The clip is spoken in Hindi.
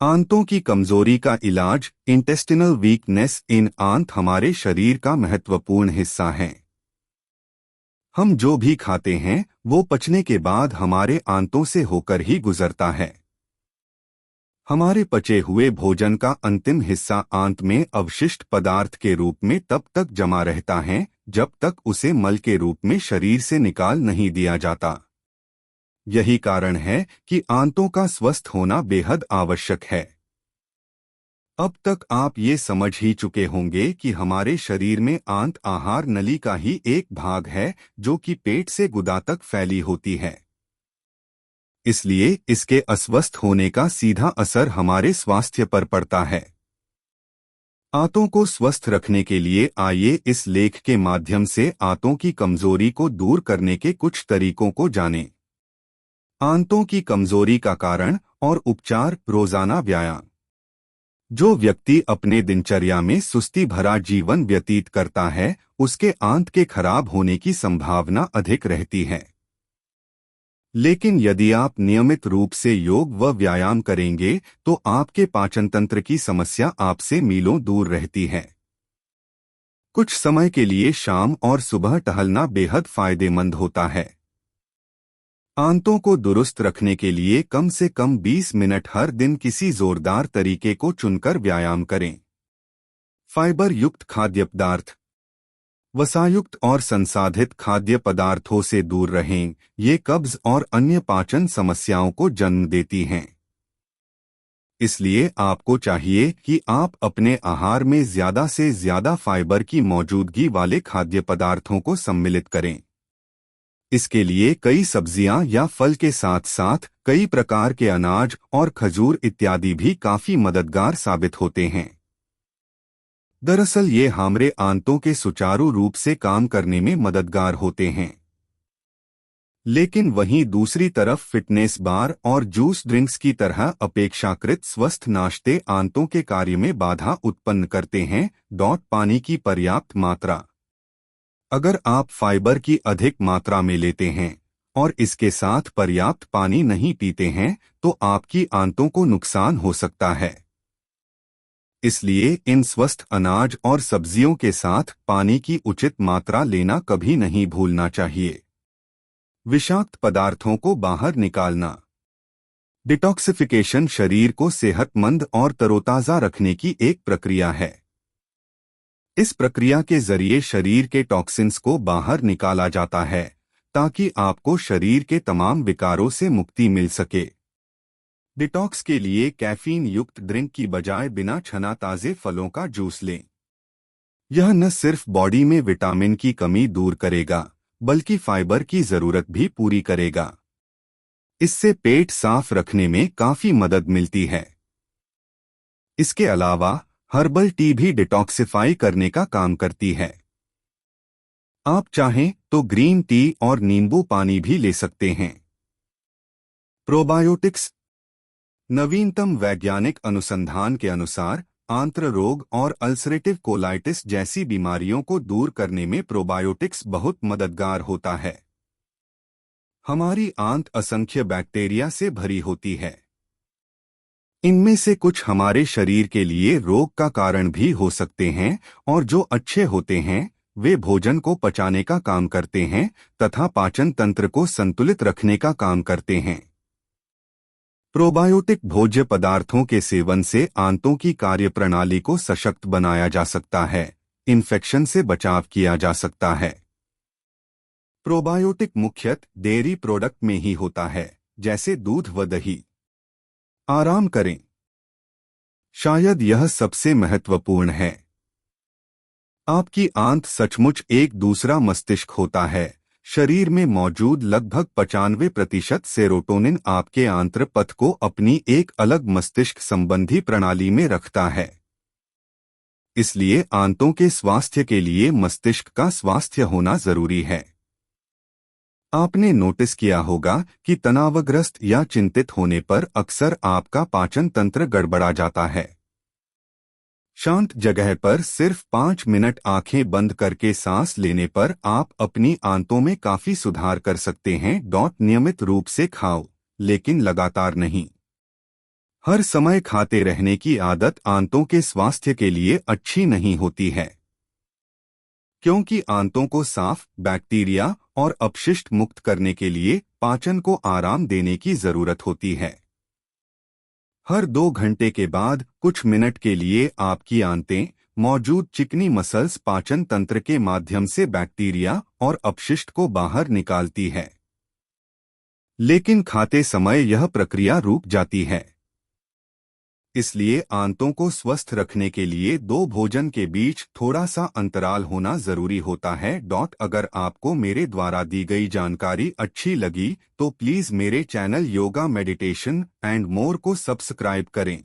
आंतों की कमजोरी का इलाज। Intestinal weakness. इन आंत हमारे शरीर का महत्वपूर्ण हिस्सा हैं। हम जो भी खाते हैं वो पचने के बाद हमारे आंतों से होकर ही गुजरता है। हमारे पचे हुए भोजन का अंतिम हिस्सा आंत में अवशिष्ट पदार्थ के रूप में तब तक जमा रहता है जब तक उसे मल के रूप में शरीर से निकाल नहीं दिया जाता। यही कारण है कि आंतों का स्वस्थ होना बेहद आवश्यक है। अब तक आप ये समझ ही चुके होंगे कि हमारे शरीर में आंत आहार नली का ही एक भाग है जो कि पेट से गुदा तक फैली होती है। इसलिए इसके अस्वस्थ होने का सीधा असर हमारे स्वास्थ्य पर पड़ता है। आंतों को स्वस्थ रखने के लिए आइए इस लेख के माध्यम से आंतों की कमजोरी को दूर करने के कुछ तरीकों को जानें। आंतों की कमजोरी का कारण और उपचार। रोजाना व्यायाम। जो व्यक्ति अपने दिनचर्या में सुस्ती भरा जीवन व्यतीत करता है उसके आंत के खराब होने की संभावना अधिक रहती है। लेकिन यदि आप नियमित रूप से योग व व्यायाम करेंगे तो आपके पाचन तंत्र की समस्या आपसे मीलों दूर रहती है। कुछ समय के लिए शाम और सुबह टहलना बेहद फायदेमंद होता है। आंतों को दुरुस्त रखने के लिए कम से कम 20 मिनट हर दिन किसी जोरदार तरीके को चुनकर व्यायाम करें। फाइबर युक्त खाद्य पदार्थ। वसायुक्त और संसाधित खाद्य पदार्थों से दूर रहें, ये कब्ज और अन्य पाचन समस्याओं को जन्म देती हैं। इसलिए आपको चाहिए कि आप अपने आहार में ज्यादा से ज्यादा फाइबर की मौजूदगी वाले खाद्य पदार्थों को सम्मिलित करें। इसके लिए कई सब्जियां या फल के साथ साथ कई प्रकार के अनाज और खजूर इत्यादि भी काफी मददगार साबित होते हैं। दरअसल ये हमारे आंतों के सुचारू रूप से काम करने में मददगार होते हैं। लेकिन वहीं दूसरी तरफ फिटनेस बार और जूस ड्रिंक्स की तरह अपेक्षाकृत स्वस्थ नाश्ते आंतों के कार्य में बाधा उत्पन्न करते हैं। पानी की पर्याप्त मात्रा। अगर आप फाइबर की अधिक मात्रा में लेते हैं और इसके साथ पर्याप्त पानी नहीं पीते हैं तो आपकी आंतों को नुकसान हो सकता है। इसलिए इन स्वस्थ अनाज और सब्जियों के साथ पानी की उचित मात्रा लेना कभी नहीं भूलना चाहिए। विषाक्त पदार्थों को बाहर निकालना। डिटॉक्सिफिकेशन शरीर को सेहतमंद और तरोताजा रखने की एक प्रक्रिया है। इस प्रक्रिया के जरिए शरीर के टॉक्सिन्स को बाहर निकाला जाता है ताकि आपको शरीर के तमाम विकारों से मुक्ति मिल सके। डिटॉक्स के लिए कैफीन युक्त ड्रिंक की बजाय बिना छना ताजे फलों का जूस लें। यह न सिर्फ बॉडी में विटामिन की कमी दूर करेगा बल्कि फाइबर की जरूरत भी पूरी करेगा। इससे पेट साफ रखने में काफी मदद मिलती है। इसके अलावा हर्बल टी भी डिटॉक्सिफाई करने का काम करती है। आप चाहें तो ग्रीन टी और नींबू पानी भी ले सकते हैं। प्रोबायोटिक्स। नवीनतम वैज्ञानिक अनुसंधान के अनुसार आंत्र रोग और अल्सरेटिव कोलाइटिस जैसी बीमारियों को दूर करने में प्रोबायोटिक्स बहुत मददगार होता है। हमारी आंत असंख्य बैक्टीरिया से भरी होती है। इनमें से कुछ हमारे शरीर के लिए रोग का कारण भी हो सकते हैं और जो अच्छे होते हैं वे भोजन को पचाने का काम करते हैं तथा पाचन तंत्र को संतुलित रखने का काम करते हैं। प्रोबायोटिक भोज्य पदार्थों के सेवन से आंतों की कार्यप्रणाली को सशक्त बनाया जा सकता है, इन्फेक्शन से बचाव किया जा सकता है। प्रोबायोटिक मुख्यतः डेयरी प्रोडक्ट में ही होता है, जैसे दूध व दही। आराम करें। शायद यह सबसे महत्वपूर्ण है। आपकी आंत सचमुच एक दूसरा मस्तिष्क होता है। शरीर में मौजूद लगभग 95% सेरोटोनिन आपके आंत्र पथ को अपनी एक अलग मस्तिष्क संबंधी प्रणाली में रखता है। इसलिए आंतों के स्वास्थ्य के लिए मस्तिष्क का स्वास्थ्य होना जरूरी है। आपने नोटिस किया होगा कि तनावग्रस्त या चिंतित होने पर अक्सर आपका पाचन तंत्र गड़बड़ा जाता है। शांत जगह पर सिर्फ 5 मिनट आंखें बंद करके सांस लेने पर आप अपनी आंतों में काफी सुधार कर सकते हैं। नियमित रूप से खाओ, लेकिन लगातार नहीं। हर समय खाते रहने की आदत आंतों के स्वास्थ्य के लिए अच्छी नहीं होती है, क्योंकि आंतों को साफ, बैक्टीरिया और अपशिष्ट मुक्त करने के लिए पाचन को आराम देने की जरूरत होती है। हर 2 घंटे के बाद कुछ मिनट के लिए आपकी आंतें मौजूद चिकनी मसल्स पाचन तंत्र के माध्यम से बैक्टीरिया और अपशिष्ट को बाहर निकालती है, लेकिन खाते समय यह प्रक्रिया रुक जाती है। इसलिए आंतों को स्वस्थ रखने के लिए 2 भोजन के बीच थोड़ा सा अंतराल होना जरूरी होता है। अगर आपको मेरे द्वारा दी गई जानकारी अच्छी लगी तो प्लीज मेरे channel yoga meditation and more को सब्सक्राइब करें।